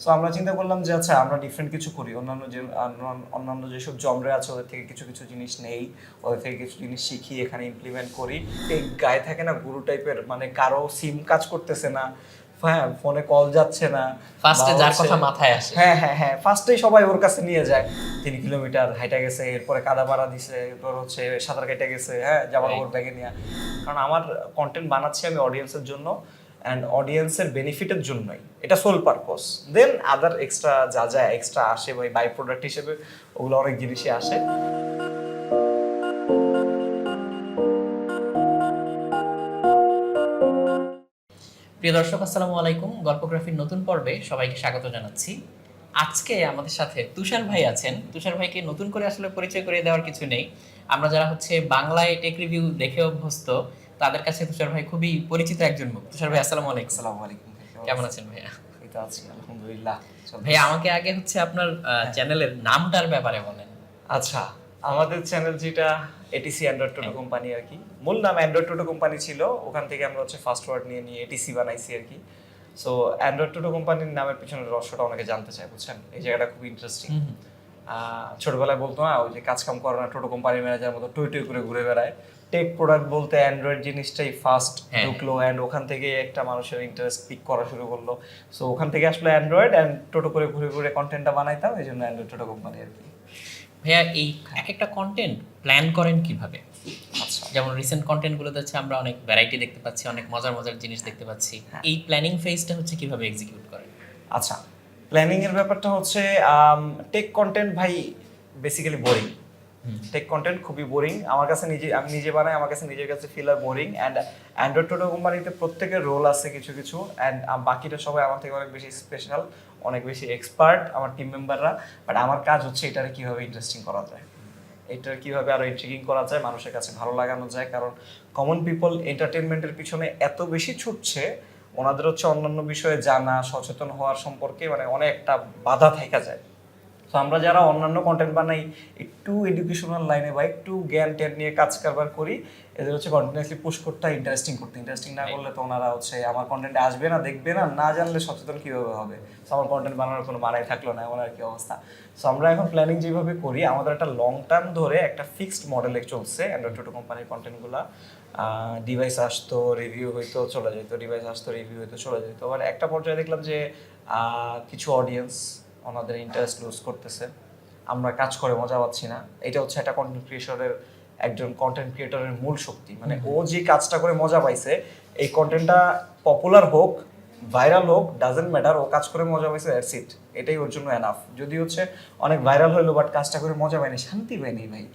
So আমরা চিন্তা করলাম যে আচ্ছা আমরা ডিফারেন্ট কিছু করি, অন্যান্য যেসব জনরে আছে ওদের থেকে কিছু কিছু জিনিস নেই, ওদের থেকে কিছু জিনিস শিখি, এখানে ইমপ্লিমেন্ট করি। এই গায়ে থাকে না গুরু টাইপের, মানে কারো সিম কাজ করতেছে না, হ্যাঁ ফোনে কল যাচ্ছে না, ফার্স্টে যার কথা মাথায় আসে, হ্যাঁ ফার্স্টেই সবাই ওর কাছে নিয়ে যায়। 3 কিলোমিটার হাইটা গেছে, এরপরে কাদা পাড়া দিছে, এরপর হচ্ছে সাঁতার কেটে গেছে, হ্যাঁ জামা কাপড় ব্যাগে নিয়ে। কারণ আমার কন্টেন্ট বানাচ্ছি আমি অডিয়েন্সের জন্য, অ্যান্ড অডিয়েন্সের বেনিফিটের জন্যই, এটা সোল পারপোজ। দেন আদার এক্সট্রা যা যা এক্সট্রা আসে বা বাই প্রোডাক্ট হিসেবে ওগুলো অনেক জিনিসই আসে। প্রিয় দর্শক আসসালামু আলাইকুম। গল্পগ্রাফির নতুন পর্বে সবাইকে স্বাগত জানাচ্ছি। আজকে আমাদের সাথে তুষার ভাই আছেন। তুষার ভাইকে নতুন করে আসলে পরিচয় করে দেওয়ার কিছু নেই, আমরা যারা হচ্ছে বাংলায় টেক রিভিউ দেখে অভ্যস্ত তাদের কাছে তুষার ভাই খুবই পরিচিত একজন মুখ। তুষার ভাই আসসালামু আলাইকুম। আসসালামু আলাইকুম, কেমন আছেন ভাইয়া? এই তো আছি আলহামদুলিল্লাহ। ভাই আমাকে আগে হচ্ছে আপনার চ্যানেলের নামটার ব্যাপারে বলেন। আচ্ছা, আমাদের চ্যানেল যেটা এটিসি অ্যান্ড্রয়েড টোটো কোম্পানি আর কি, মূল নাম অ্যান্ড্রয়েড টোটো কোম্পানি ছিল, ওখান থেকে আমরা হচ্ছে ফার্স্ট ওয়ার্ড নিয়ে নিয়ে এটিসি বানাইছি আর কি। সো অ্যান্ড্রয়েড টোটো কোম্পানির নামের পিছনে রহস্যটা অনেকে জানতে চায়, বুঝছেন? এই জায়গাটা খুব ইন্টারেস্টিং। ছোটবেলায় বলতো না ওই যে কাজ কাম করে না, টোটো কোম্পানির ম্যানেজার মতো টই টই করে ঘুরে বেড়ায়। টেক প্রোডাক্ট বলতে অ্যান্ড্রয়েড জিনিসটাই ফার্স্ট ঢুকলো, অ্যান্ড ওখান থেকে একটা মানুষের ইন্টারেস্ট পিক করা শুরু করলো। সো ওখান থেকে আসলে অ্যান্ড্রয়েড, অ্যান্ড টোটো করে ঘুরে ঘুরে কন্টেন্টটা বানাইতাম, এই জন্য অ্যান্ড্রয়েড টোটো কোম্পানি আর কি। ভাইয়া এই এক একটা কন্টেন্ট প্ল্যান করেন কিভাবে? আচ্ছা, যেমন রিসেন্ট কন্টেন্টগুলোতে হচ্ছে আমরা অনেক ভ্যারাইটি দেখতে পাচ্ছি, অনেক মজার মজার জিনিস দেখতে পাচ্ছি। এই প্ল্যানিং ফেজটা হচ্ছে কিভাবে এক্সিকিউট করেন? আচ্ছা, প্ল্যানিং এর ব্যাপারটা হচ্ছে টেক কন্টেন্ট ভাই বেসিক্যালি বোরিং। টেক কন্টেন্ট খুবই বোরিং আমার কাছে, আমি নিজে বানাই, আমার কাছে নিজের কাছে ফিল আর বোরিং। অ্যান্ড অ্যান্ড্রয়েড টোটো কোম্পানিতে প্রত্যেকের রোল আছে কিছু কিছু, অ্যান্ড বাকিটা সবাই আমার থেকে অনেক বেশি স্পেশাল, অনেক বেশি এক্সপার্ট আমার টিম মেম্বাররা। বাট আমার কাজ হচ্ছে এটারে কিভাবে ইন্টারেস্টিং করা যায়, এটার কিভাবে আরো ইন্ট্রিগিং করা যায়, মানুষের কাছে ভালো লাগানো যায়। কারণ কমন পিপল এন্টারটেনমেন্টের পিছনে এত বেশি ছুটছে, ওনাদের হচ্ছে অন্যান্য বিষয়ে জানা, সচেতন হওয়ার সম্পর্কে মানে অনেকটা বাধা থাকা যায়। তো আমরা যারা অন্যান্য কন্টেন্ট বানাই, একটু এডুকেশনাল লাইনে বা একটু জ্ঞান ট্যান নিয়ে কাজ কারবার করি, এদের হচ্ছে কন্টিনিউয়াসলি পুশ করতে হয় ইন্টারেস্টিং করতে। ইন্টারেস্টিং না করলে তো ওনারা হচ্ছে আমার কন্টেন্টে আসবে না, দেখবে না, না জানলে সচেতন কীভাবে হবে? তো আমার কন্টেন্ট বানানোর কোনো মানাই থাকলো না, এমন আর কি অবস্থা। সো আমরা এখন প্ল্যানিং যেভাবে করি, আমাদের একটা লং টার্ম ধরে একটা ফিক্সড মডেলে চলছে অ্যান্ড্রয়েড টোটো কোম্পানির কন্টেন্টগুলো। ডিভাইস আসতো, রিভিউ হইতো, চলে যেত, ডিভাইস আসতো, রিভিউ হইতো, চলে যেত। আবার একটা পর্যায়ে দেখলাম যে কিছু অডিয়েন্স ওনাদের ইন্টারেস্ট লুজ করতেছে, আমরা কাজ করে মজা পাচ্ছি না। এটা হচ্ছে একটা কন্টেন্ট ক্রিয়েটরের, একজন কন্টেন্ট ক্রিয়েটরের মূল শক্তি, মানে ও যে কাজটা করে মজা পাইছে, এই কন্টেন্টটা পপুলার হোক, ভাইরাল হোক, ডাজেন্ট ম্যাটার, ও কাজ করে মজা পাইছে, দ্যাটস ইট, এটাই ওর জন্য এনাফ। যদি হচ্ছে অনেক ভাইরাল হইলো বাট কাজটা করে মজা পাইনি, শান্তি পাইনি ভাই,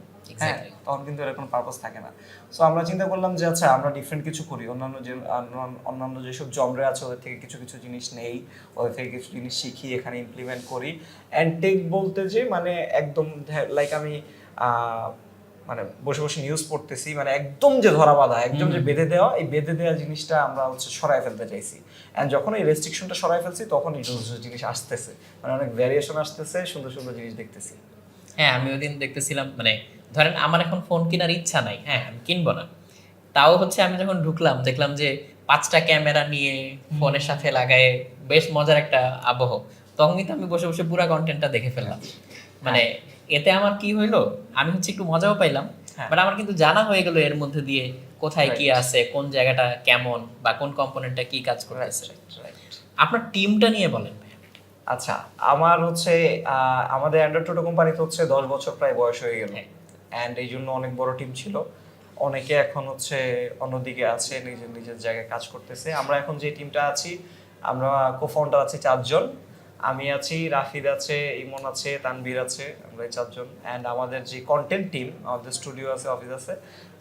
হ্যাঁ, তখন কিন্তু এর কোনো পারপাস থাকে না। সো আমরা চিন্তা করলাম যে আচ্ছা আমরা ডিফারেন্ট কিছু করি, অন্যান্য যেসব জনরে আছে ওদের থেকে কিছু কিছু জিনিস নেই, ওদের থেকে কিছু জিনিস শিখি, এখানে ইমপ্লিমেন্ট করি। অ্যান্ড টেক বলতে যে মানে একদম লাইক আমি মানে বসে বসে নিউজ পড়তেছি, মানে একদম যে ধরা বাঁধা, একদম যে বেঁধে দেওয়া, এই বেঁধে দেওয়া জিনিসটা আমরা হচ্ছে সরাই ফেলতে চাইছি। অ্যান্ড যখন এই রেস্ট্রিকশনটা সরাই ফেলছি, তখন এই জিনিস আসতেছে, মানে অনেক ভ্যারিয়েশন আসতেছে, সুন্দর সুন্দর জিনিস দেখতেছি। হ্যাঁ, আমি ওই দিন দেখতেছিলাম, মানে ধরেন আমার এখন ফোন কেনার ইচ্ছা নাই, হ্যাঁ আমি কিনবো না, তাও হচ্ছে আমি যখন ঢুকলাম দেখলাম যে 5টা ক্যামেরা নিয়ে ফোনের সাথে লাগায় বেশ মজার একটা আবহ। তখন কিন্তু আমি বসে বসে পুরো কন্টেন্টটা দেখে ফেললাম। মানে এতে আমার কি হইলো, আমি হচ্ছে একটু মজাও পাইলাম, বাট আমার কিন্তু জানা হয়ে গেল এর মধ্যে দিয়ে কোথায় কি আছে, কোন জায়গাটা কেমন, বা কোন কম্পোনেন্টটা কি কাজ করতেছে। আপনার টিমটা নিয়ে বলেন। আচ্ছা, আমার হচ্ছে আমাদের অ্যান্ড্রয়েড টোটো কোম্পানিতে হচ্ছে 10 বছর প্রায় বয়স হয়ে গেল, অ্যান্ড এই জন্য অনেক বড় টিম ছিল। অনেকে এখন হচ্ছে অন্যদিকে আছে, নিজের নিজের জায়গায় কাজ করতেছে। আমরা এখন যে টিমটা আছি, আমরা কো-ফাউন্ডার আছি 4 জন। আমি আছি, রাফিদ আছে, ইমন আছে, তানভীর আছে, আমরা এই 4 জন। অ্যান্ড আমাদের যে কন্টেন্ট টিম, আমাদের স্টুডিও আছে, অফিস আছে।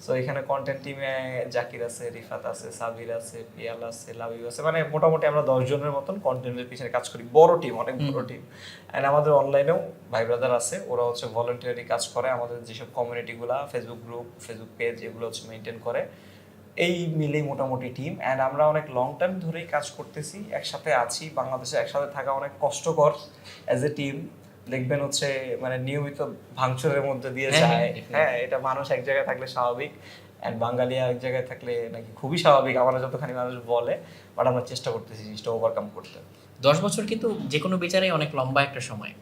সো এখানে কন্টেন্ট টিমে জাকির আছে, রিফাত আছে, সাবির আছে, পিয়াল আছে, লাবিব আছে, মানে মোটামুটি আমরা 10 জনের মতন কন্টেন্টের পিছনে কাজ করি। বড় টিম, অনেক বড় টিম। অ্যান্ড আমাদের অনলাইনেও ভাই ব্রাদার আছে, ওরা হচ্ছে ভলেন্টিয়ারি কাজ করে, আমাদের যেসব কমিউনিটিগুলো, ফেসবুক গ্রুপ, ফেসবুক পেজ, এগুলো হচ্ছে মেনটেন করে। এই মিলেই মোটামুটি টিম। অ্যান্ড আমরা অনেক লং টাইম ধরেই কাজ করতেছি, একসাথে আছি। বাংলাদেশে একসাথে থাকা অনেক কষ্টকর অ্যাজ এ টিম, দেখবেন হচ্ছে মানে নিয়মিত ভাঙচুরের মধ্যে দিয়ে যায়। হ্যাঁ, এটা মানুষ এক জায়গায় থাকলে স্বাভাবিক, অ্যান্ড বাঙালি এক জায়গায় থাকলে নাকি খুবই স্বাভাবিক, আমরা যতখানি মানুষ বলে। বাট আমরা চেষ্টা করতেছি জিনিসটা ওভারকাম করতে। 10 বছর কিন্তু যে কোনো বিচারেই অনেক লম্বা একটা সময়।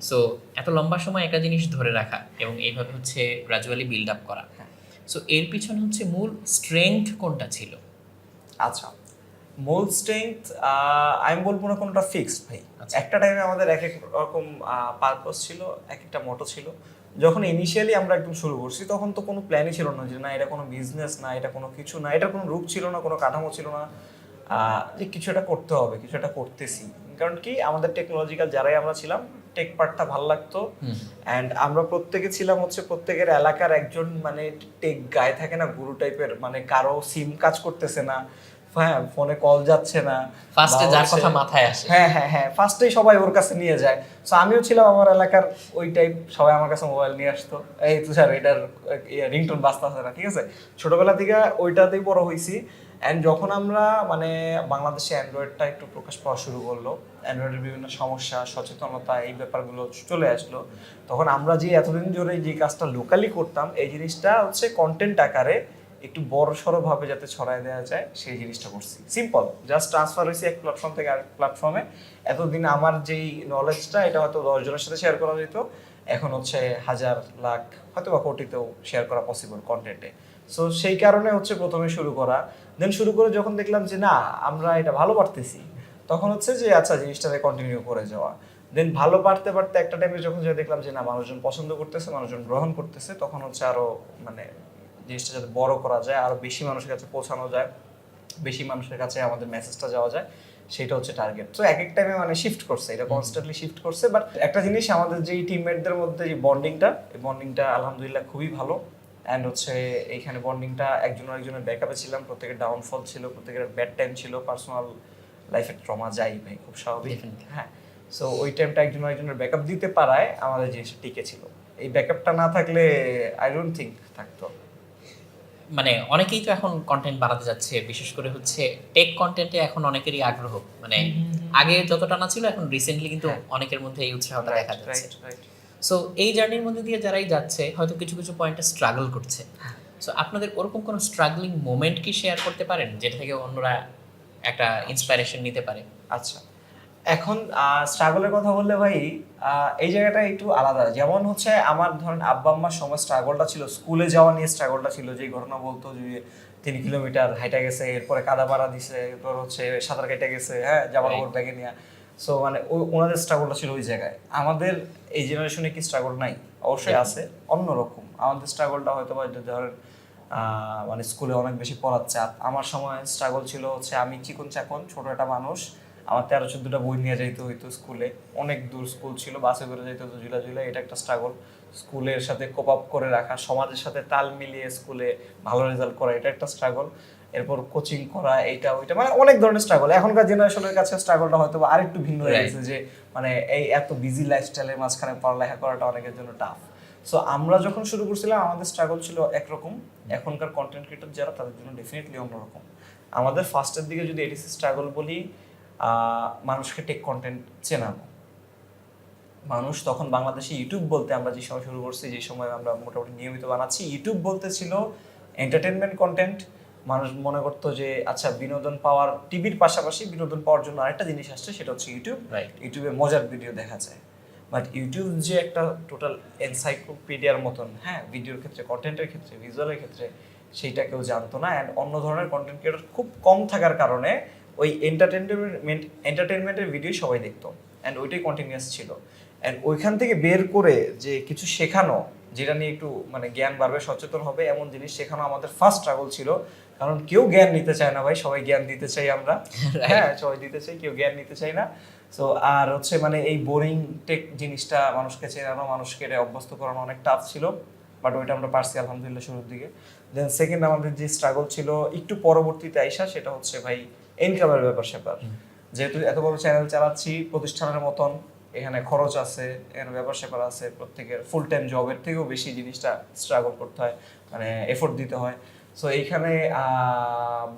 সো এত লম্বা সময় একটা জিনিস ধরে রাখা এবং এইভাবে হচ্ছে গ্রাজুয়ালি বিল্ড আপ করা, সো এর পিছনে হচ্ছে মূল স্ট্রেংথ কোনটা ছিল? আচ্ছা, মূল স্ট্রেংথ আমি বলবো না কোনোটা ফিক্সড ভাই। আচ্ছা। একটা টাইমে আমাদের এক এক রকম পারপাস ছিল, এক একটা মোটো ছিল। যখন ইনিশিয়ালি আমরা একদম শুরু করছি তখন তো কোনো প্ল্যানই ছিল না যে না এটা কোনো বিজনেস না, এটা কোনো কিছু না, এটা কোনো রূপ ছিল না, কোনো কাঠামো ছিল না, যে কিছু একটা করতে হবে, কিছু একটা করতেছি। কারণ কি আমাদের টেকনোলজিক্যাল যারাই আমরা ছিলাম টেক পার্টটা ভালো লাগতো, অ্যান্ড আমরা প্রত্যেকে ছিলাম হচ্ছে প্রত্যেকের এলাকার একজন মানে টেক গায়ে থাকে না গুরু টাইপের, মানে কারো সিম কাজ করতেছে না, হ্যাঁ ফোনে কল যাচ্ছে না, ফার্স্টে বা যার হচ্ছে- কথা মাথায় আসে। হ্যাঁ হ্যাঁ হ্যাঁ, ফার্স্টেই সবাই ওর কাছে নিয়ে যায়। সো আমিও ছিলাম আমার এলাকার ওই টাইপ, সবাই আমার কাছে মোবাইল নিয়ে আসতো, এই তুষার এটার রিংটোন বাজতেছে না, ঠিক আছে। ছোটবেলা থেকে ওইটাতেই বড় হয়েছি। অ্যান্ড যখন আমরা মানে বাংলাদেশে অ্যান্ড্রয়েডটা একটু প্রকাশ পাওয়া শুরু করলো, অ্যান্ড্রয়েডের বিভিন্ন সমস্যা সচেতনতা এই ব্যাপারগুলো চলে আসলো, তখন আমরা যে এতদিন ধরে যে কাজটা লোকালি করতাম এই জিনিসটা হচ্ছে কন্টেন্ট আকারে একটু বড় সড়ো ভাবে যাতে ছড়ায় দেওয়া যায় সেই জিনিসটা করছি। সিম্পল, জাস্ট ট্রান্সফার হয়েছে এক প্ল্যাটফর্ম থেকে আরেক প্ল্যাটফর্মে। এতদিন আমার যেই নলেজটা এটা হয়তো 10 জনের সাথে শেয়ার করা যেত, এখন হচ্ছে হাজার লাখ হয়তো বা কোটিতেও শেয়ার করা পসিবল কন্টেন্টে। সো সেই কারণে হচ্ছে প্রথমে শুরু করা। দেন শুরু করে যখন দেখলাম যে না আমরা এটা ভালো পারতেছি, তখন হচ্ছে যে আচ্ছা জিনিসটাতে কন্টিনিউ করে যাওয়া। দেন ভালো পারতে পারতে একটা টাইমে যখন যে দেখলাম যে না মানুষজন পছন্দ করতেছে, মানুষজন গ্রহণ করতেছে, তখন হচ্ছে আরো মানে জিনিসটা যাতে বড় করা যায়, আরো বেশি মানুষের কাছে পৌঁছানো যায়, বেশি মানুষের কাছে আমাদের মেসেজটা যাওয়া যায়, সেটা হচ্ছে টার্গেট। তো এক এক টাইমে মানে শিফট করছে, এটা কনস্ট্যান্টলি শিফট করছে। বাট একটা জিনিস আমাদের যে টিমমেটদের মধ্যে যে বন্ডিংটা, এই বন্ডিংটা আলহামদুলিল্লাহ খুবই ভালো। অ্যান্ড হচ্ছে এইখানে বন্ডিংটা একজন আরেকজনের ব্যাকআপে ছিলাম, প্রত্যেকের ডাউনফল ছিল, প্রত্যেকের ব্যাড টাইম ছিল, পার্সোনাল লাইফের ট্রমা যাই ভাই খুব স্বাভাবিক। Definitely. হ্যাঁ, সো ওই টাইমটা একজন আরেকজনের ব্যাকআপ দিতে পারায় আমাদের জিনিসটা টিকে ছিল। এই ব্যাকআপটা না থাকলে আই ডোন্ট থিঙ্ক থাকতো। মানে অনেকেই তো এখন কন্টেন্ট বানাতে যাচ্ছে, বিশেষ করে হচ্ছে টেক কন্টেন্টে এখন অনেকেরই আগ্রহ, মানে আগে যতটা না ছিল এখন রিসেন্টলি কিন্তু হ্যাঁ। অনেকের মধ্যে এই উৎসাহটা দেখা যাচ্ছে। Right right. সো এই জার্নির মধ্যে দিয়ে যারাই যাচ্ছে হয়তো কিছু কিছু পয়েন্টে স্ট্রাগল করছে, সো আপনাদের ওরকম কোনো স্ট্রাগলিং মোমেন্ট কি শেয়ার করতে পারেন যেটা থেকে অন্যরা একটা ইন্সপিরেশন নিতে পারে? আচ্ছা, এখন স্ট্রাগলের কথা বললে ভাই এই জায়গাটা একটু আলাদা। যেমন হচ্ছে আমার ধরেন আব্বা আম্মার সময় স্ট্রাগলটা ছিল, স্কুলে যাওয়া নিয়ে স্ট্রাগলটা ছিল, যে ঘটনা বলতো যে 3 কিলোমিটার হাইটা গেছে, এরপরে কাদা পাড়া দিছে, এরপর হচ্ছে সাঁতার কেটে গেছে, হ্যাঁ জামা কাপড় ব্যাগে নিয়ে। সো মানে ওনাদের স্ট্রাগলটা ছিল ওই জায়গায়। আমাদের এই জেনারেশনে কি স্ট্রাগল নাই? অবশ্যই আছে, অন্যরকম। আমাদের স্ট্রাগলটা হয়তো বা ধরেন মানে স্কুলে অনেক বেশি পড়াচ্ছে। আমার সময় স্ট্রাগল ছিল হচ্ছে আমি চিকন চাকন ছোট একটা মানুষ, আমার 13-14টা বই নিয়ে যাইতে হইতো স্কুলে, অনেক দূর স্কুল ছিল, বাসে করে যাইতে হতো ঝুলা ঝুলা, এটা একটা স্ট্রাগল। স্কুলের সাথে কোপ আপ করে রাখা, সমাজের সাথে তাল মিলিয়ে স্কুলে ভালো রেজাল্ট করা, এটা একটা স্ট্রাগল। এরপর কোচিং করা, এইটা ওইটা, মানে অনেক ধরনের স্ট্রাগল। এখনকার জেনারেশনের কাছে স্ট্রাগলটা হয়তো বা আরেকটু ভিন্ন হয়ে গেছে, যে মানে এই এত বিজি লাইফস্টাইলের মাঝখানে পড়ালেখা করাটা অনেকের জন্য টাফ। সো আমরা যখন শুরু করছিলাম আমাদের স্ট্রাগল ছিল একরকম, এখনকার কন্টেন্ট ক্রিয়েটর যারা তাদের জন্য ডেফিনেটলি অন্যরকম। আমাদের ফার্স্টের দিকে যদি এডিসি স্ট্রাগল বলি, মানুষকে টেক কন্টেন্ট চেনানো। মানুষ তখন বাংলাদেশে ইউটিউব বলতে আমরা যে সময় শুরু করছি, যে সময় আমরা মোটামুটি নিয়মিত বানাচ্ছি, ইউটিউব বলতে ছিল এন্টারটেনমেন্ট কন্টেন্ট। মানুষ মনে করতো যে আচ্ছা বিনোদন পাওয়ার, টিভির পাশাপাশি বিনোদন পাওয়ার জন্য আরেকটা জিনিস আসছে, সেটা হচ্ছে ইউটিউব। রাইট। ইউটিউবে মজার ভিডিও দেখা যায়। বাট ইউটিউব যে একটা টোটাল এনসাইক্লোপিডিয়ার মতন, হ্যাঁ ভিডিওর ক্ষেত্রে, কন্টেন্টের ক্ষেত্রে, ভিজুয়ালের ক্ষেত্রে, সেইটা কেউ জানতো না। অ্যান্ড অন্য ধরনের কন্টেন্ট ক্রিয়েটর খুব কম থাকার কারণে ওই এন্টারটেনমেন্টের ভিডিও সবাই দেখতো, অ্যান্ড ওইটাই কন্টিনিউয়াস ছিল। অ্যান্ড ওইখান থেকে বের করে যে কিছু শেখানো, যেটা নিয়ে একটু মানে জ্ঞান বাড়বে, সচেতন হবে এমন জিনিস শেখানো আমাদের ফার্স্ট স্ট্রাগল ছিল। কারণ কেউ জ্ঞান নিতে চায় না ভাই, সবাই জ্ঞান দিতে চাই আমরা। হ্যাঁ সবাই দিতে চাই, কেউ জ্ঞান নিতে চাই না। সো আর হচ্ছে মানে এই বোরিং টেক জিনিসটা মানুষকে চেনানো, মানুষকে এটা অভ্যস্ত করানো অনেক টাফ ছিল। বাট ওইটা আমরা পারছি আলহামদুলিল্লাহ শুরুর দিকে। দেন সেকেন্ড আমাদের যে স্ট্রাগল ছিল একটু পরবর্তীতে আইসা, সেটা হচ্ছে ভাই ইনকামের ব্যাপার স্যাপার। যেহেতু এত বড় চ্যানেল চালাচ্ছি, প্রতিষ্ঠানের মতন, এখানে খরচ আছে, এখানে ব্যাপার স্যাপার আছে, প্রত্যেকের ফুল টাইম জবের থেকেও বেশি জিনিসটা স্ট্রাগল করতে হয়, মানে এফোর্ট দিতে হয়। সো এইখানে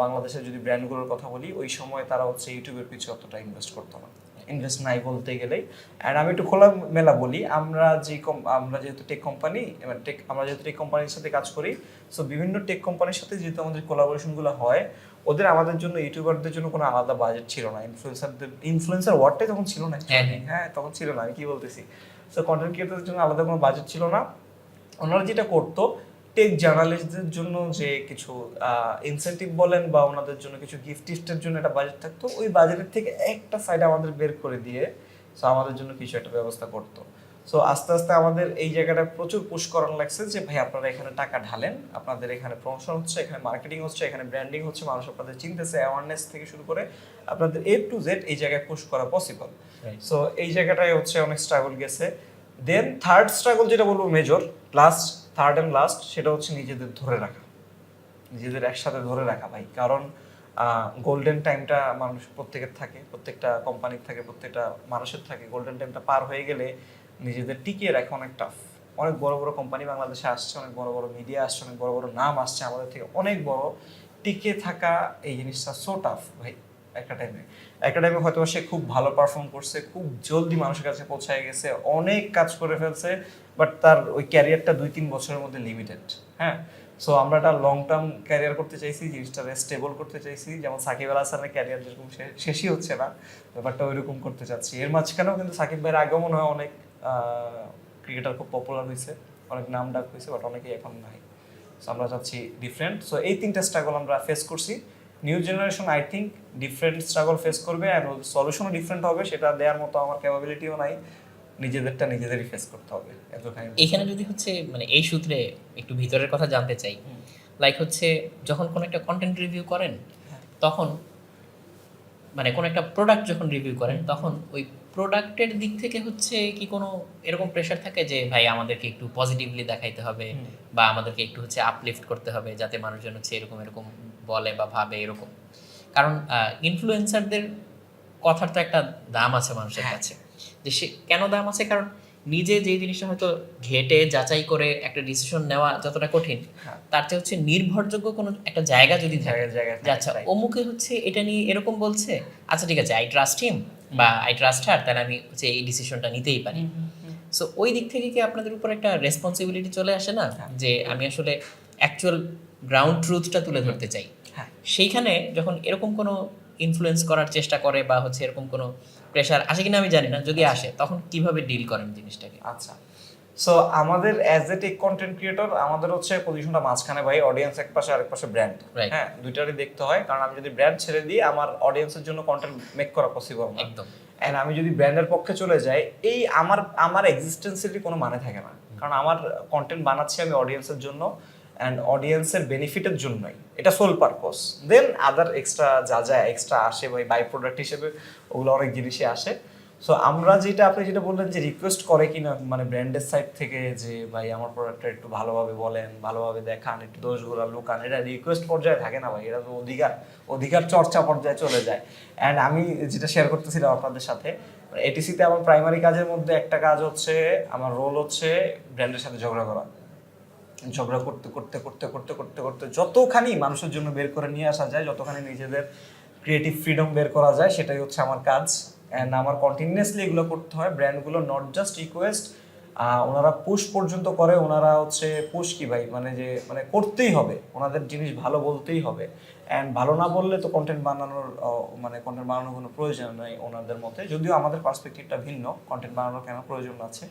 বাংলাদেশের যদি ব্র্যান্ডগুলোর কথা বলি, ওই সময় তারা হচ্ছে ইউটিউবের পিছনে অতটা ইনভেস্ট করতো না, ইনভেস্ট নাই বলতে গেলেই। অ্যান্ড আমি একটু খোলা মেলা বলি, আমরা যেহেতু টেক কোম্পানি, আমরা যেহেতু টেক কোম্পানির সাথে কাজ করি, সো বিভিন্ন টেক কোম্পানির সাথে যেহেতু আমাদের কোলাবোরেশনগুলো হয়, ওদের আমাদের জন্য ইউটিউবারদের জন্য কোনো আলাদা বাজেট ছিল না, ইনফ্লুয়েন্সার ওয়ার্ডটাই তখন ছিল না। হ্যাঁ তখন ছিল না, আমি কি বলতেছি। সো কন্টেন্ট ক্রিয়েটরদের জন্য আলাদা কোনো বাজেট ছিল না। ওনারা যেটা করতো, টেক জার্নালিস্টদের জন্য যে কিছু ইনসেন্টিভ বলেন বা ওনাদের জন্য কিছু গিফটের জন্য একটা বাজেট থাকতো, ওই বাজেটের থেকে একটা সাইড আমাদের বের করে দিয়ে সো আমাদের জন্য কিছু একটা ব্যবস্থা করতো। সো আস্তে আস্তে আমাদের এই জায়গাটা প্রচুর পুশ করানো লাগছে যে ভাই আপনারা এখানে টাকা ঢালেন, আপনাদের এখানে প্রমোশন হচ্ছে, এখানে মার্কেটিং হচ্ছে, এখানে ব্র্যান্ডিং হচ্ছে, মানুষ আপনাদের চিনতেছে, অ্যাওয়ারনেস থেকে শুরু করে আপনাদের A to Z এই জায়গায় পুশ করা পসিবল। সো এই জায়গাটাই হচ্ছে অনেক স্ট্রাগল গেছে। দেন থার্ড স্ট্রাগল যেটা বলবো মেজর, থার্ড অ্যান্ড লাস্ট, সেটা হচ্ছে নিজেদের ধরে রাখা, নিজেদের একসাথে ধরে রাখা ভাই। কারণ গোল্ডেন টাইমটা মানুষ প্রত্যেকের থাকে, প্রত্যেকটা কোম্পানির থাকে, প্রত্যেকটা মানুষের থাকে। গোল্ডেন টাইমটা পার হয়ে গেলে নিজেদের টিকিয়ে রাখা অনেক টাফ। অনেক বড় বড় কোম্পানি বাংলাদেশে আসছে, অনেক বড় বড় মিডিয়া আসছে, অনেক বড় বড় নাম আসছে আমাদের থেকে অনেক বড়। টিকে থাকা এই জিনিসটা সো টাফ ভাই। একটা টাইমে হয়তো সে খুব ভালো পারফর্ম করছে, খুব জলদি মানুষের কাছে পৌঁছায় গেছে, অনেক কাজ করে ফেলছে, বাট তার ওই ক্যারিয়ারটা 2-3 বছরের মধ্যে লিমিটেড। হ্যাঁ, সো আমরা একটা লং টার্ম ক্যারিয়ার করতে চাইছি, জিনিসটা স্টেবল করতে চাইছি। যেমন সাকিব আল হাসানের ক্যারিয়ার যেরকম শেষই হচ্ছে না, ব্যাপারটা ওইরকম করতে চাচ্ছি। এর মাঝখানেও কিন্তু সাকিব ভাইয়ের আগমন হয়, অনেক ক্রিকেটার খুব পপুলার হয়েছে, অনেক নাম ডাক হয়েছে, বাট অনেকেই এখন নাই। সো আমরা চাচ্ছি ডিফারেন্ট। সো এই 3টা স্ট্রাগল আমরা ফেস করছি। New generation I think different struggle face করবে, অ্যান্ড সলিউশনও ডিফারেন্ট হবে, সেটা দেওয়ার মতো আমার ক্যাপাবিলিটিও নাই। নিজেদেরটা নিজেদেরই ফেস করতে হবে। এখানে যদি হচ্ছে মানে এই সূত্রে একটু ভিতরের কথা জানতে চাই, লাইক হচ্ছে যখন কোনো একটা কন্টেন্ট রিভিউ করেন তখন মানে কোনো একটা প্রোডাক্ট যখন রিভিউ করেন তখন ওই প্রোডাক্টের দিক থেকে হচ্ছে কি কোনো এরকম প্রেশার থাকে যে ভাই আমাদেরকে একটু পজিটিভলি দেখাইতে হবে বা আমাদেরকে একটু হচ্ছে আপলিফট করতে হবে যাতে মানুষজন হচ্ছে এরকম এরকম বলে বা ভাবে এরকম? কারণ ইনফ্লুয়েন্সারদের কথার তো একটা দাম আছে মানুষের কাছে, যে সে কেন দাম আছে, কারণ নিজে যে জিনিসটা হয়তো ঘেটে যাচাই করে একটা ডিসিশন নেওয়া যতটা কঠিন, তার চেয়ে হচ্ছে নির্ভরযোগ্য কোনো একটা জায়গা যদি থাকে যে আচ্ছা অমুকে হচ্ছে এটা নিয়ে এরকম বলছে, আচ্ছা ঠিক আছে আই ট্রাস্ট হিম বা আই ট্রাস্ট হার, তাহলে আমি হচ্ছে এই ডিসিশনটা নিতেই পারি। সো ওই দিক থেকে কি আপনাদের উপর একটা রেসপন্সিবিলিটি চলে আসে না যে আমি আসলে অ্যাকচুয়াল গ্রাউন্ড ট্রুথটা তুলে ধরতে চাই? সেইখানে যখন এরকম কোনো ইনফ্লুয়েন্স করার চেষ্টা করে বা হচ্ছে এরকম কোনো প্রেশার আসে কিনা আমি জানি না, যদি আসে তখন কিভাবে ডিল করেন জিনিসটাকে? আচ্ছা, সো আমাদের as a tech content creator আমাদের হচ্ছে পজিশনটা মাঝখানে ভাই। অডিয়েন্স এক পাশে, আরেক পাশে ব্র্যান্ড। হ্যাঁ, দুইটারই দেখতে হয়, কারণ আমি যদি ব্র্যান্ড ছেড়ে দিই আমার অডিয়েন্সের জন্য কন্টেন্ট মেক করা পসিবল না একদম। এন্ড আমি যদি ব্র্যান্ডের পক্ষে চলে যাই, এই আমার এক্সিস্টেন্সেরই কোনো মানে থাকে না। কারণ আমার কন্টেন্ট বানাচ্ছি আমি অডিয়েন্সের জন্য অ্যান্ড অডিয়েন্সের বেনিফিটের জন্যই, এটা সোল পারপোজ। দেন আদার এক্সট্রা যা এক্সট্রা আসে বা বাই প্রোডাক্ট হিসেবে ওগুলো অনেক জিনিসই আসে। সো আমরা যেটা, আপনি যেটা বললেন যে রিকোয়েস্ট করে কিনা মানে ব্র্যান্ডের সাইড থেকে যে ভাই আমার প্রোডাক্টটা একটু ভালোভাবে বলেন, ভালোভাবে দেখান, একটু দোষগুলো লুকান, এটা রিকোয়েস্ট পর্যায়ে থাকে না ভাই, এটা তো অধিকার চর্চা পর্যায়ে চলে যায়। অ্যান্ড আমি যেটা শেয়ার করতেছিলাম আপনাদের সাথে, এটিসিতে আমার প্রাইমারি কাজের মধ্যে একটা কাজ হচ্ছে, আমার রোল হচ্ছে ব্র্যান্ডের সাথে ঝগড়া করা। ঝগড়া করতে করতে করতে করতে করতে করতে যতখানি মানুষের জন্য বের করে নিয়ে আসা যায়, যতখানি নিজেদের ক্রিয়েটিভ ফ্রিডম বের করা যায়, সেটাই হচ্ছে আমার কাজ। অ্যান্ড আমার কন্টিনিউয়াসলি এগুলো করতে হয়। ব্র্যান্ডগুলো নট জাস্ট রিকোয়েস্ট, ওনারা পুশ পর্যন্ত করে। ওনারা হচ্ছে পুশ কি ভাই, মানে যে মানে করতেই হবে, ওনাদের জিনিস ভালো বলতেই হবে। অ্যান্ড ভালো না বললে তো কন্টেন্ট বানানোর কোনো প্রয়োজন নেই ওনাদের মতে, যদিও আমাদের পার্সপেক্টিভটা ভিন্ন, কন্টেন্ট বানানোর কেন প্রয়োজন আছে।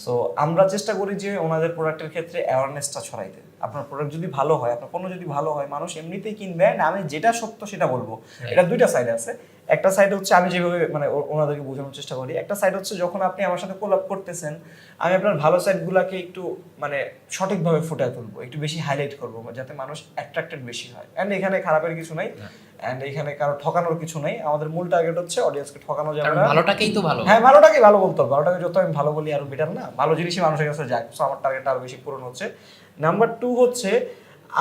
সো আমরা চেষ্টা করি যে ওনাদের প্রোডাক্টের ক্ষেত্রে অ্যাওয়ারনেসটা ছড়াইতে। আপনার প্রোডাক্ট যদি ভালো হয়, আপনার পণ্য যদি ভালো হয়, মানুষ এমনিতেই কিনবে। না আমি যেটা সত্য সেটা বলবো, এটা দুইটা সাইড আছে। একটা সাইড হচ্ছে আমি যেভাবে মানে ওনাদেরকে বোঝানোর চেষ্টা করি, একটা সাইড হচ্ছে যখন আপনি আমার সাথে কোলাপ করতেছেন, আমি আপনার ভালো সাইডগুলোকে একটু মানে সঠিকভাবে ফুটায় তুলবো, একটু বেশি হাইলাইট করবো, যাতে মানুষ অ্যাট্রাক্টেড বেশি হয়। অ্যান্ড এখানে খারাপের কিছু নাই, অ্যান্ড এখানে কারো ঠকানোর কিছু নাই। আমাদের মূল টার্গেট হচ্ছে অডিয়েন্সকে ঠকানো যাবে না, ভালোটাকেই তো ভালো। হ্যাঁ, ভালোটাকেই ভালো বলতে হবে। ভালোটাকে যত আমি ভালো বলি আরো বেটার না, ভালো জিনিসই মানুষের কাছে যাক। সো আমার টার্গেট আরো বেশি পূরণ হচ্ছে। নাম্বার 2 হচ্ছে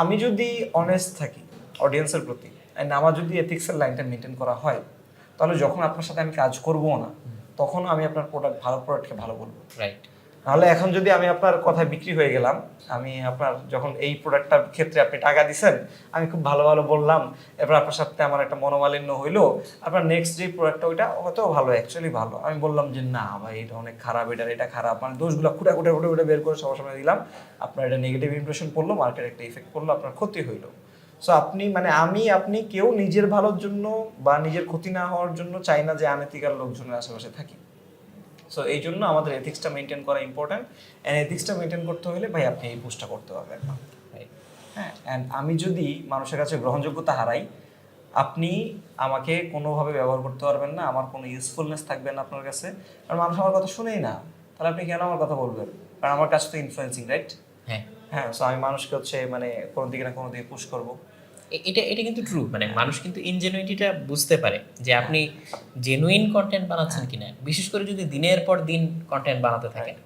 আমি যদি অনেস্ট থাকি অডিয়েন্সের প্রতি, অ্যান্ড আমার যদি এথিক্সের লাইনটা মেনটেন করা হয়, তাহলে যখন আপনার সাথে আমি কাজ করবো না, তখন আমি আপনার ভালো প্রোডাক্টকে ভালো বলবো। রাইট। নাহলে এখন যদি আমি আপনার কথায় বিক্রি হয়ে গেলাম, আমি আপনার যখন এই প্রোডাক্টটার ক্ষেত্রে আপনি টাকা দিচ্ছেন, আমি খুব ভালো ভালো বললাম, এরপর আপনার সাথে আমার একটা মনোমালিন্য হইলো, আপনার নেক্সট যে প্রোডাক্টটা ওইটা হয়তো ভালো, অ্যাকচুয়ালি ভালো, আমি বললাম যে না ভাই এটা অনেক খারাপ, এটা খারাপ, মানে দোষগুলো খুঁটে খুঁটে খুঁটে খুঁটে বের করে সবার সামনে দিলাম, আপনার এটা নেগেটিভ ইমপ্রেশন পড়লো, মার্কেট একটা ইফেক্ট পড়লো, আপনার ক্ষতি হইলো। সো আপনি মানে আপনি কেউ নিজের ভালোর জন্য বা নিজের ক্ষতি না হওয়ার জন্য চাই না যে আনএথিক্যাল লোকজনের আশেপাশে থাকি। সো এই জন্য আমাদের এথিক্সটা মেনটেন করা ইম্পর্টেন্ট, অ্যান্ড এথিক্সটা মেনটেন করতে হলে ভাই আপনি এই পোস্টটা করতে পারবেন না। হ্যাঁ, অ্যান্ড আমি যদি মানুষের কাছে গ্রহণযোগ্যতা হারাই, আপনি আমাকে কোনোভাবে ব্যবহার করতে পারবেন না, আমার কোনো ইউজফুলনেস থাকবে না আপনার কাছে, কারণ মানুষ আমার কথা শুনেই না, তাহলে আপনি কেন আমার কথা বলবেন? কারণ আমার কাছে তো ইনফ্লুয়েন্সিং, রাইট? হ্যাঁ, হ্যাঁ, সো আমি মানুষকে হচ্ছে মানে কোনো দিকে না কোনো দিকে পুশ করবো। এটা এটা কিন্তু ট্রু, মানে মানুষ কিন্তু ইনজেনুইটিটা বুঝতে পারে যে আপনি জেনুইন কন্টেন্ট বানাচ্ছেন কিনা, বিশেষ করে যদি দিনের পর দিন কন্টেন্ট বানাতে থাকেন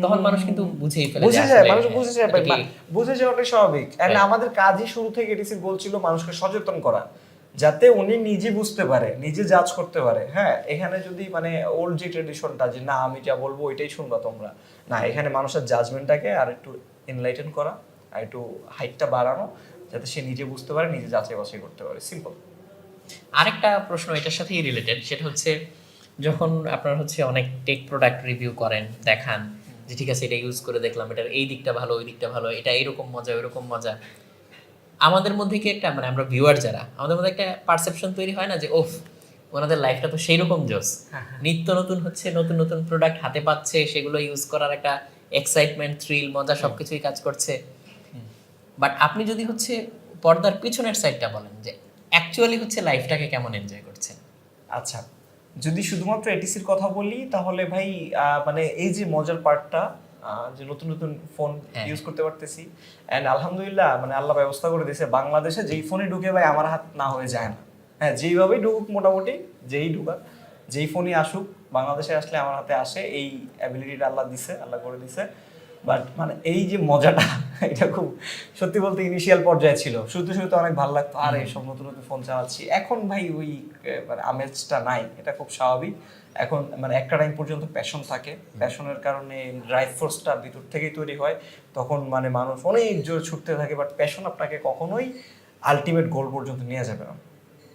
তখন মানুষ কিন্তু বুঝেই ফেলে, বুঝে যায়, মানুষ হ্যাঁ, বুঝে যায়, এটা কি- বুঝে যাওয়াটাই স্বাভাবিক। And Right. আমাদের কাজই শুরু থেকে এটিসি গোল ছিল মানুষকে সচেতন করা, যাতে উনি নিজে বুঝতে পারে, নিজে জাজ করতে পারে। হ্যাঁ, এখানে যদি মানে ওল্ড যে ট্রেডিশনটা যে না আমি যা বলবো ওইটাই শুনবা তোমরা, না, এখানে মানুষের জাজমেন্টটাকে আর একটু এনলাইটেন করা, আর একটু হাইটটা বাড়ানো, যাতে সে নিজে বুঝতে পারে, নিজে যাচাই বাছাই করতে পারে। সিম্পল। আরেকটা প্রশ্ন এটার সাথেই রিলেটেড, সেটা হচ্ছে যখন আপনারা হচ্ছে অনেক টেক প্রোডাক্ট রিভিউ করেন, দেখান যে ঠিক আছে এটা ইউজ করে দেখলাম, এটার এই দিকটা ভালো ওই দিকটা ভালো, এটা এইরকম মজা ওইরকম মজা, আমাদের মধ্যে কি একটা মানে আমরা ভিউয়ার যারা, আমাদের মধ্যে একটা পারসেপশন তৈরি হয় না যে ওফ ওনাদের লাইফটা তো সেই রকম জোস, নিত্য নতুন হচ্ছে নতুন নতুন প্রোডাক্ট হাতে পাচ্ছে, সেগুলো ইউজ করার একটা এক্সাইটমেন্ট, থ্রিল, মজা সবকিছুই কাজ করছে। বাট আপনি যদি হচ্ছে পর্দার পিছনের সাইডটা বলেন যে অ্যাকচুয়ালি হচ্ছে লাইফটাকে কেমন এনজয় করছেন। আচ্ছা, যদি শুধুমাত্র এটিসির কথা বলি তাহলে ভাই মানে এই যে মজার পার্টটা, যে নতুন নতুন ফোন হ্যাঁ। ইউজ করতে পারতেছি, এন্ড আলহামদুলিল্লাহ মানে আল্লাহ ব্যবস্থা করে দিয়েছে, বাংলাদেশে যেই ফোনে ঢুকে ভাই আমার হাত না হয়ে যায় না। হ্যাঁ, যেইভাবেই ঢুকুক মোটামুটি, যেই ঢুকা যেই ফোনই আসুক বাংলাদেশে আসলে আমার হাতে আসে, এই অ্যাবিলিটিটা আল্লাহ দিছে, আল্লাহ করে দিছে। বাট মানে এই যে মজাটা এটা খুব সত্যি বলতে ইনিশিয়াল পর্যায়ে ছিল, শুরুতে শুরুতে অনেক ভালো লাগতো, আর এইসব নতুন নতুন ফোন চালাচ্ছি। এখন ভাই ওই মানে আমেজটা নাই, এটা খুব স্বাভাবিক। এখন মানে একটা টাইম পর্যন্ত প্যাশন থাকে, প্যাশনের কারণে ড্রাইভ ফোর্সটা ভিতর থেকেই তৈরি হয়, তখন মানে মানুষ অনেক জোরে ছুটতে থাকে, বাট প্যাশন আপনাকে কখনোই আলটিমেট গোল পর্যন্ত নিয়ে যাবে না,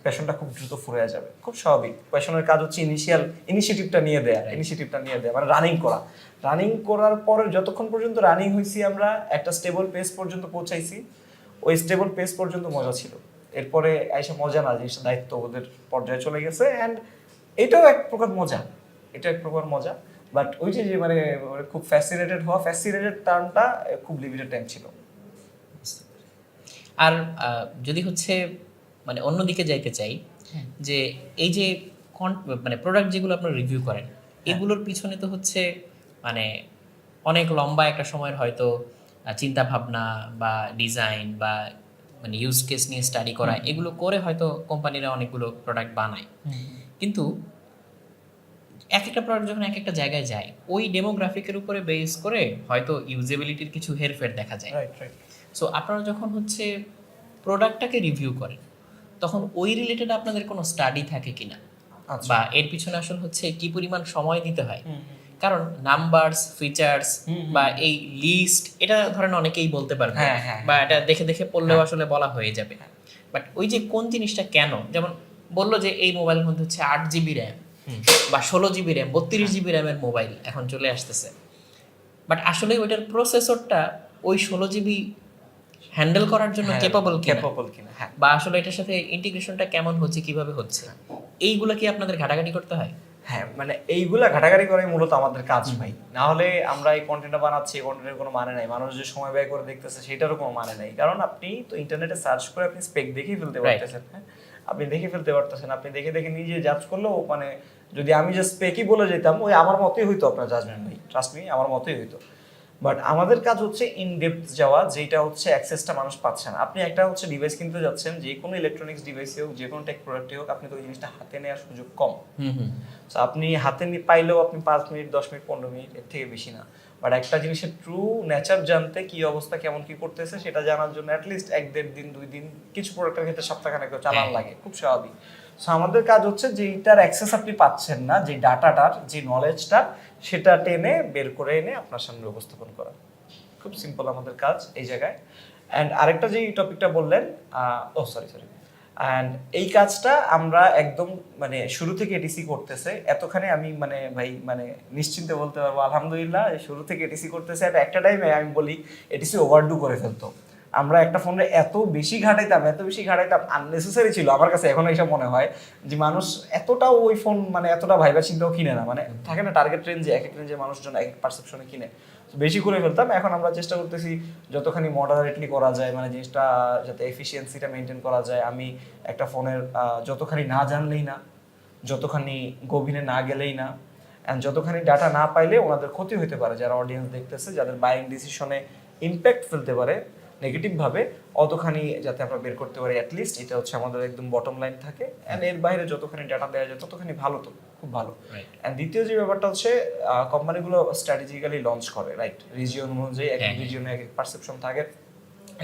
প্যাশনটা খুব দ্রুত ফুরিয়ে যাবে, খুব স্বাভাবিক। প্যাশনের কাজ হচ্ছে ইনিশিয়েটিভটা নিয়ে দেয়া, মানে রানিং করা। রানিং করার পরে যতক্ষণ পর্যন্ত রানিং হয়েছি আমরা একটা স্টেবল পেস পর্যন্ত পৌঁছাইছি, ওই স্টেবল পেস পর্যন্ত মজা ছিল। এরপরে এসে মজা না, জিনিসটা দায়িত্ব ওদের পর্যায়ে চলে গেছে, অ্যান্ড এটাও এক প্রকার মজা, এটা এক প্রকার মজা। বাট ওই যে যে মানে খুব ফ্যাসিনেটেড টার্মটা খুব লিমিটেড টাইম ছিল। আর যদি হচ্ছে মানে অন্যদিকে যাইতে চাই, যে এই যে মানে প্রোডাক্ট যেগুলো আপনারা রিভিউ করেন, এগুলোর পিছনে তো হচ্ছে মানে অনেক লম্বা একটা সময়ের হয়তো চিন্তা ভাবনা বা ডিজাইন বা মানে ইউজ কেস নিয়ে স্টাডি করা, এগুলো করে হয়তো কোম্পানিরা অনেকগুলো প্রোডাক্ট বানায়। কিন্তু এক একটা প্রোডাক্ট যখন এক একটা জায়গায় যায়, ওই ডেমোগ্রাফিকের উপরে বেস করে হয়তো ইউজেবিলিটির কিছু হেরফের দেখা যায়। Right right. সো আপনারা যখন হচ্ছে প্রোডাক্টটাকে রিভিউ করেন তখন ওই রিলেটেড আপনাদের কোনো স্টাডি থাকে কিনা, আচ্ছা। বা এর পিছনে আসলে হচ্ছে কি পরিমাণ সময় দিতে হয়? কারণ নাম্বারস, ফিচার্স বা এই লিস্ট, এটা ধরেন অনেকেই বলতে পারবে, হ্যাঁ, হ্যাঁ, বা এটা দেখে দেখে পড়লেও আসলে বলা হয়ে যাবে। বাট ওই যে কোন জিনিসটা কেন, যেমন বললো যে এই মোবাইলের মধ্যে হচ্ছে 8 GB র্যাম বা 16 GB র্যাম, 32 GB র্যামের মোবাইল এখন চলে আসতেছে, বাট আসলে ওইটার প্রসেসরটা ওই 16 GB হ্যান্ডেল করার জন্য ক্যাপাবল কিনা, হ্যাঁ। বা আসলে এটার সাথে ইন্টিগ্রেশনটা কেমন হচ্ছে, কিভাবে হচ্ছে, এইগুলো কি আপনাদের ঘাটাঘাটি করতে হয়? হ্যাঁ, মানে এইগুলা ঘাটাঘাটি করাই মূলত আমাদের কাজ ভাই, না হলে আমরা এই কন্টেন্টটা বানাচ্ছি, এই কন্টেন্টের কোনো মানে নাই, মানুষ যে সময় ব্যয় করে দেখতেছে সেটারও কোনো মানে নাই, কারণ আপনি তো ইন্টারনেটে সার্চ করে আপনি স্পেক দেখেই ফেলতে পারতেছেন। হ্যাঁ, আপনি দেখে ফেলতে পারতেছেন, আপনি দেখে দেখে নিজে জাজ করলেও মানে যদি আমি যে স্পেকই বলে যেতাম ওই আমার মতোই হইতো আপনার জাজমেন্ট ভাই, ট্রাস্ট মি, আমার মতোই হইতো। বাট আমাদের কাজ হচ্ছে ইন ডেপথ যাওয়া, যেটা হচ্ছে অ্যাক্সেসটা মানুষ পাচ্ছে না। আপনি একটা হচ্ছে ডিভাইস কিনতে যাচ্ছেন, যে কোনো ইলেকট্রনিক্স ডিভাইসে হোক, যে কোনো টেক প্রোডাক্টে হোক, আপনি তো ওই জিনিসটা হাতে নেওয়ার সুযোগ কম। সো আপনি হাতে পাইলেও আপনি 5 মিনিট, 10 মিনিট, 15 মিনিট, এর থেকে বেশি না। বাট একটা জিনিসের ট্রু নেচার জানতে, কি অবস্থা, কেমন কি করতেছে সেটা জানার জন্য অ্যাটলিস্ট 1-1.5 দিন, 2 দিন, কিছু প্রোডাক্টের ক্ষেত্রে সপ্তাহখানেক চালান লাগে, খুব স্বাভাবিক। সো আমাদের কাজ হচ্ছে যে এইটার অ্যাক্সেস আপনি পাচ্ছেন না, যে ডাটাটার, যে নলেজটা, সেটা টেনে বের করে এনে আপনার সামনে উপস্থাপন করা, খুব সিম্পল আমাদের কাজ এই জায়গায়। অ্যান্ড আরেকটা যে টপিকটা বললেন, সরি, অ্যান্ড এই কাজটা আমরা একদম মানে শুরু থেকে এটিসি করতেছে, এতখানি আমি মানে ভাই মানে নিশ্চিন্তে বলতে পারবো আলহামদুলিল্লাহ, শুরু থেকে এটিসি করতেছে। একটা টাইমে আমি বলি এটিসি ওভারডু করে ফেলতো, আমরা একটা ফোনে এত বেশি ঘাটাইতাম আননেসেসারি ছিল আমার কাছে এখন এইসব মনে হয় যে মানুষ এতটাও ওই ফোন মানে এতটা ভাইবা চিন্তাও কিনে না, মানে থাকে না টার্গেট রেঞ্জে এক এক রেঞ্জে মানুষজন এক এক পারসেপশনে কিনে, তো বেশি করে ফেলতাম। এখন আমরা চেষ্টা করতেছি যতখানি মডারেটলি করা যায়, মানে জিনিসটা যাতে এফিসিয়েন্সিটা মেনটেন করা যায়। আমি একটা ফোনের যতখানি না জানলেই না, যতখানি গভীরে না গেলেই না, অ্যান্ড যতখানি ডাটা না পাইলে ওনাদের ক্ষতি হতে পারে, যারা অডিয়েন্স দেখতেছে, যাদের বাইং ডিসিশনে ইম্প্যাক্ট ফেলতে পারে নেগেটিভভাবে, অতখানি যাতে আমরা বের করতে পারি অ্যাটলিস্ট, এটা হচ্ছে আমাদের একদম বটম লাইন থাকে। অ্যান্ড এর বাইরে যতখানি ডাটা দেওয়া যায় ততখানি ভালো, তো খুব ভালো। অ্যান্ড দ্বিতীয় যে ব্যাপারটা হচ্ছে কোম্পানিগুলো স্ট্র্যাটেজিক্যালি লঞ্চ করে, রাইট, রিজিয়ন অনুযায়ী এক এক রিজিয়নে এক এক পারসেপশন থাকে,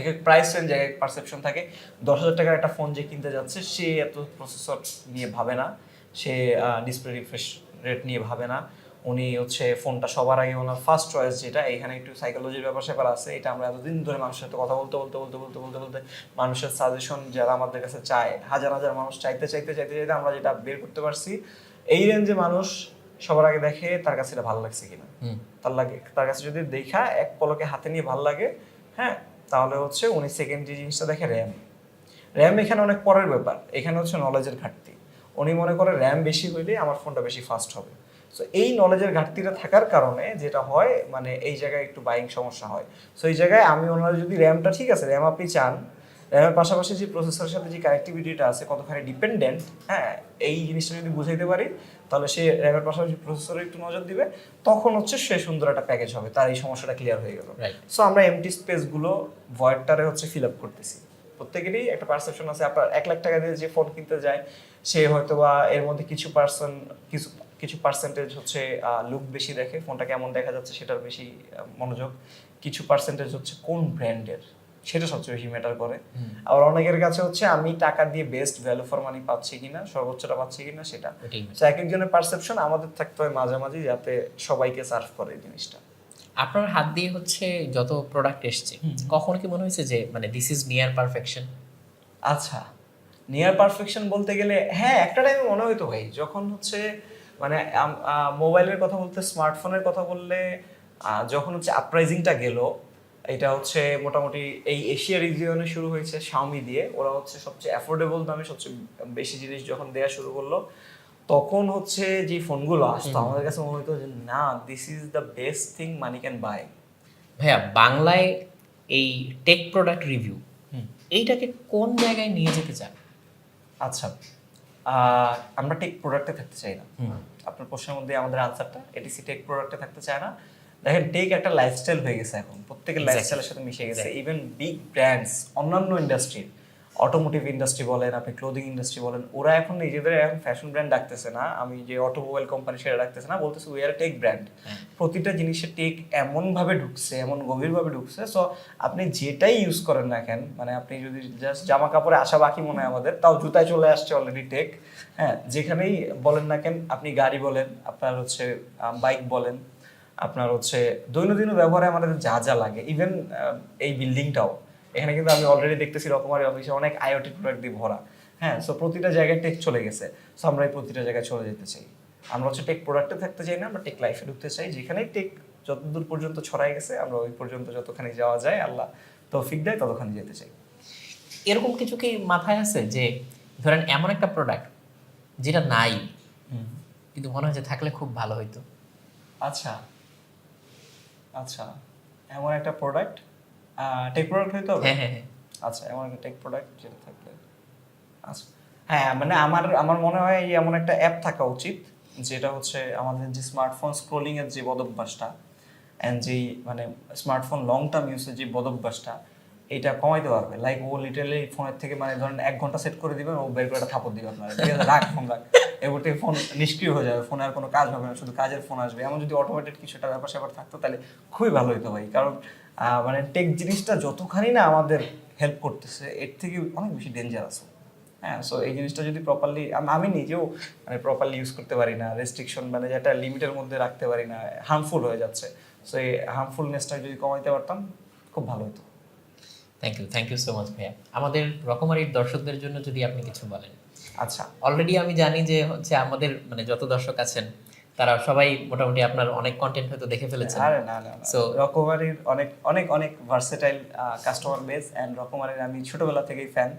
এক এক প্রাইস রেঞ্জে এক এক পারসেপশন থাকে। 10,000 টাকার একটা ফোন যে কিনতে যাচ্ছে সে এত প্রসেসর নিয়ে ভাবে না, সে ডিসপ্লে রিফ্রেশ রেট নিয়ে ভাবে না, উনি হচ্ছে ফোনটা সবার আগে ওনার ফার্স্ট চয়েস যেটা। এখানে একটু সাইকোলজির ব্যাপার স্যাপার আছে, এটা আমরা এতদিন ধরে মানুষের সাথে কথা বলতে বলতে বলতে বলতে বলতে বলতে মানুষের সাজেশন যারা আমাদের কাছে চায়, হাজার হাজার মানুষ চাইতে চাইতে চাইতে চাইতে আমরা যেটা বের করতে পারছি, এই রেঞ্জে মানুষ সবার আগে দেখে তার কাছে এটা ভালো লাগছে কিনা। তার কাছে যদি দেখা এক পলকে হাতে নিয়ে ভালো লাগে, হ্যাঁ, তাহলে হচ্ছে উনি সেকেন্ড যে জিনিসটা দেখে র্যাম এখানে অনেক পরের ব্যাপার, এখানে হচ্ছে নলেজের ঘাটতি। উনি মনে করে র্যাম বেশি হইলে আমার ফোনটা বেশি ফাস্ট হবে। সো এই নলেজের ঘাটতিটা থাকার কারণে যেটা হয়, মানে এই জায়গায় একটু বাইং সমস্যা হয়। সো এই জায়গায় আমি ওনার যদি র্যামটা ঠিক আছে, র্যাম আপনি চান, র্যামের পাশাপাশি যে প্রসেসরের সাথে যে কানেক্টিভিটিটা আছে কতখানি ডিপেন্ডেন্ট, হ্যাঁ, এই জিনিসটা যদি বুঝাইতে পারি, তাহলে সে র্যামের পাশাপাশি প্রসেসরে একটু নজর দিবে, তখন হচ্ছে সে সুন্দর একটা প্যাকেজ হবে, তার এই সমস্যাটা ক্লিয়ার হয়ে গেল। সো আমরা এমটি স্পেসগুলো ভয়েডটারে হচ্ছে ফিল আপ করতেছি। প্রত্যেকেরই একটা পারসেপশন আছে, আপনার 1 লাখ টাকা দিয়ে যে ফোন কিনতে যায় সে হয়তো বা এর মধ্যে কিছু পার্সেন্টেজ হচ্ছে লুক বেশি দেখে, ফোনটা কেমন দেখা যাচ্ছে সেটার বেশি মনোযোগ, কিছু পার্সেন্টেজ হচ্ছে কোন ব্র্যান্ডের সেটা সবচেয়ে বেশি ম্যাটার করে। আবার অনেকের কাছে হচ্ছে আমি টাকা দিয়ে বেস্ট ভ্যালু ফর মানি পাচ্ছি কিনা, সর্বোচ্চটা পাচ্ছি কিনা সেটা। তো এক একজনের পারসেপশন আমাদের থাকতে হয় মাঝামাঝি, যাতে সবাইকে সার্ভ করে এই জিনিসটা। আপনার হাত দিয়ে হচ্ছে যত প্রোডাক্ট এসছে, কখনো কি মনে হয়েছে যে মানে দিস ইজ নিয়ার পারফেকশন? আচ্ছা, নিয়ার পারফেকশন বলতে গেলে হ্যাঁ, একটা টাইমে মনে হইতো ভাই, যখন হচ্ছে মানে মোবাইলের কথা বলতে, স্মার্টফোনের কথা বললে, যখন হচ্ছে আপরাইজিংটা গেল, এটা হচ্ছে মোটামুটি এই এশিয়া রিজিয়নে শুরু হয়েছে শাওমি দিয়ে। ওরা হচ্ছে সবচেয়ে অ্যাফোর্ডেবল দামে সবচেয়ে বেশি জিনিস যখন দেওয়া শুরু করলো, তখন হচ্ছে যে ফোনগুলো আসতো আমাদের কাছে মনে হতো যে না, this is the best thing money can buy. ভাইয়া, বাংলায় এই টেক প্রোডাক্ট রিভিউ এইটাকে কোন জায়গায় নিয়ে যেতে চান? আচ্ছা, আমরা টেক প্রোডাক্টে থাকতে চাই না। আপনার প্রশ্নের মধ্যে আমাদের আনসারটা, এটিসি টেক প্রোডাক্টে থাকতে চায় না। দেখেন, টেক একটা লাইফস্টাইল হয়ে গেছে এখন, প্রত্যেকের লাইফস্টাইলের সাথে মিশে গেছে। ইভেন বিগ ব্র্যান্ডস, অন্যান্য ইন্ডাস্ট্রি, অটোমোটিভ ইন্ডাস্ট্রি বলেন, আপনি ক্লোদিং ইন্ডাস্ট্রি বলেন, ওরা এখন নিজেদের এখন ফ্যাশন ব্র্যান্ড ডাকতেছে না, আমি যে অটোমোবাইল কোম্পানি সেটা ডাকতেছে না, বলতেছে উই আর টেক ব্র্যান্ড। প্রতিটা জিনিসে টেক এমনভাবে ঢুকছে, এমন গভীরভাবে ঢুকছে। সো আপনি যেটাই ইউজ করেন না কেন, মানে আপনি যদি জাস্ট জামা কাপড়ে আসা বাকি মনে হয় আমাদের, তাও জুতায় চলে আসছে অলরেডি টেক। হ্যাঁ, যেখানেই বলেন না কেন, আপনি গাড়ি বলেন, আপনার হচ্ছে বাইক বলেন, আপনার হচ্ছে দৈনন্দিন ব্যবহারে আমাদের যা যা লাগে, ইভেন এই বিল্ডিংটাও, এখানে কিন্তু আমি অলরেডি দেখতেছি রকমারি অফিসে অনেক আইওটি প্রোডাক্ট দিয়ে ভরা। হ্যাঁ, সো প্রতিটা জায়গায় টেক চলে গেছে। সো আমরা এই প্রতিটা জায়গায় চলে যেতে চাই। আমরা হচ্ছে টেক প্রোডাক্টে থাকতে চাই না, আমরা টেক লাইফে ঢুকতে চাই। যেখানেই টেক যতদূর পর্যন্ত ছড়াই গেছে, আমরা ওই পর্যন্ত যতখানি যাওয়া যায়, আল্লাহ তৌফিক দেয়, ততখানি যেতে চাই। এরকম কিছু কি মাথায় আছে যে ধরেন এমন একটা প্রোডাক্ট যেটা নাই, কিন্তু মনে হয় যে থাকলে খুব ভালো হইতো? আচ্ছা আচ্ছা, এমন একটা প্রোডাক্ট, টেক প্রোডাক্ট হইতে হবে? হ্যাঁ হ্যাঁ হ্যাঁ। আচ্ছা, এমন একটা টেক প্রোডাক্ট যেটা থাকলে, আচ্ছা হ্যাঁ, মানে আমার মনে হয় এমন একটা অ্যাপ থাকা উচিত, যেটা হচ্ছে আমাদের যে স্মার্টফোন স্ক্রোলিং এর যে বদভ্যাসটা, অ্যান্ড যেই মানে স্মার্টফোন লং টার্ম ইউজের যে বদভ্যাসটা, এটা কমাইতে পারবে। লাইক ও লিটারালি ফোনের থেকে মানে ধরেন 1 ঘন্টা সেট করে দিবেন, ও বের করে একটা থাপড় দিবে আপনার, ঠিক আছে, রাখ ফোন রাখ, এবার থেকে ফোন নিষ্ক্রিয় হয়ে যাবে, ফোনে আর কোনো কাজ হবে না, শুধু কাজের ফোন আসবে। এমন যদি অটোমেটেড কিছু একটা ব্যাপার স্যাপার থাকতো, তাহলে খুবই ভালো হতো ভাই। কারণ মানে টেক জিনিসটা যতখানি না আমাদের হেল্প করতেছে, এর থেকে অনেক বেশি ডেঞ্জার আছে। হ্যাঁ, সো এই জিনিসটা যদি প্রপারলি, আমি নিজেও মানে প্রপারলি ইউজ করতে পারি না, রেস্ট্রিকশন মানে যেটা লিমিটের মধ্যে রাখতে পারি না, হার্মফুল হয়ে যাচ্ছে। সো এই হার্মফুলনেসটা যদি কমাইতে পারতাম, খুব ভালো হতো। থ্যাংক ইউ সো মাচ ভাইয়া। আমাদের রকমারির দর্শকদের জন্য যদি আপনি কিছু বলেন। আচ্ছা, অলরেডি আমি জানি যে হচ্ছে আমাদের মানে যত দর্শক আছেন তারা সবাই মোটামুটি আপনার অনেক কন্টেন্ট হয়তো দেখে ফেলেছেন। আরে না না So, রকমারির অনেক অনেক অনেক ভার্সেটাইল কাস্টমার বেস এন্ড রকমারির আমি ছোটবেলা থেকেই ফ্যান।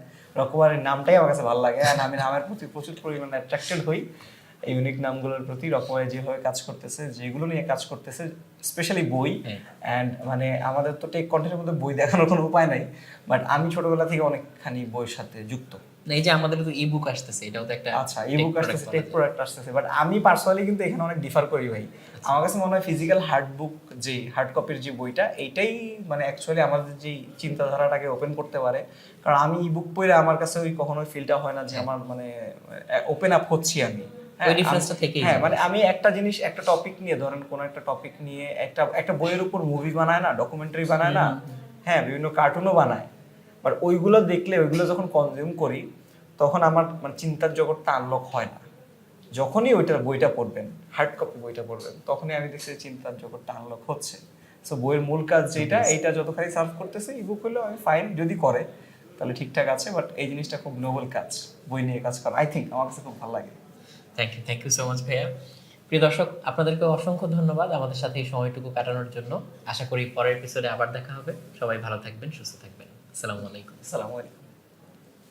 রকমারির নামটাই আমার কাছে ভালো লাগে এন্ড আমি নামের প্রতি প্রচুর পরিমাণে অ্যাট্রাক্টেড হই। ইউনিক নামগুলোর প্রতি রকমারি যেভাবে কাজ করতেছে, যেগুলো নিয়ে কাজ করতেছে, স্পেশালি বই এন্ড মানে আমাদের তো টেক কন্টেন্টের মধ্যে বই দেখানোর কোনো উপায় নাই, বাট আমি ছোটবেলা থেকে অনেকখানি বইয়ের সাথে যুক্ত। এই যে আমাদের তো ইবুক আসতেছে, এটাও তো একটা আচ্ছা, tech ইবুক product আসতেছে, বলা টেক যায়। প্রোডাক্ট আসতেছে, বাট আমি পার্সোনালি কিন্তু এখানে অনেক ডিফার করি ভাই। আমার কাছে মনে হয় ফিজিক্যাল হার্ড বুক, যে হার্ড কপির যে বইটা, এইটাই মানে অ্যাকচুয়ালি আমাদের যে চিন্তাধারাটাকে ওপেন করতে পারে। কারণ আমি ইবুক পড়ে আমার কাছে ওই কখনোই ফিলটা হয় না যে আমার মানে ওপেন আপ হচ্ছি আমি। ওই ডিফারেন্সটা থেকেই হ্যাঁ, যায়। মানে আমি একটা জিনিস, একটা টপিক নিয়ে, ধরেন কোনো একটা টপিক নিয়ে একটা একটা বইয়ের উপর মুভি বানায় না, ডকুমেন্টারি বানায় না, হ্যাঁ বিভিন্ন কার্টুনও বানায়, বাট ওইগুলো দেখলে, ওইগুলো যখন কনজিউম করি, তখন আমার মানে চিন্তার জগৎটা আনলক হয় না। যখনই ওইটার বইটা পড়বেন, হার্ড কপি বইটা পড়বেন, তখনই আমি দেখছি চিন্তার জগৎটা আনলক হচ্ছে। সো বইয়ের মূল কাজ যেটা, এইটা যতখানি সার্ভ করতেছে, ইবুক হলেও আমি ফাইন, যদি করে তাহলে ঠিকঠাক আছে, বাট এই জিনিসটা খুব নোবেল কাজ, বই নিয়ে কাজ করা। আই থিঙ্ক আমার কাছে খুব ভালো লাগে। থ্যাংক ইউ সো মাচ ভাইয়া। প্রিয় দর্শক, আপনাদেরকে অসংখ্য ধন্যবাদ আমাদের সাথে এই সময়টুকু কাটানোর জন্য। আশা করি পরের এপিসোডে আবার দেখা হবে। সবাই ভালো থাকবেন, সুস্থ থাকবেন। আসসালামু আলাইকুম। আসসালামু আলাইকুম।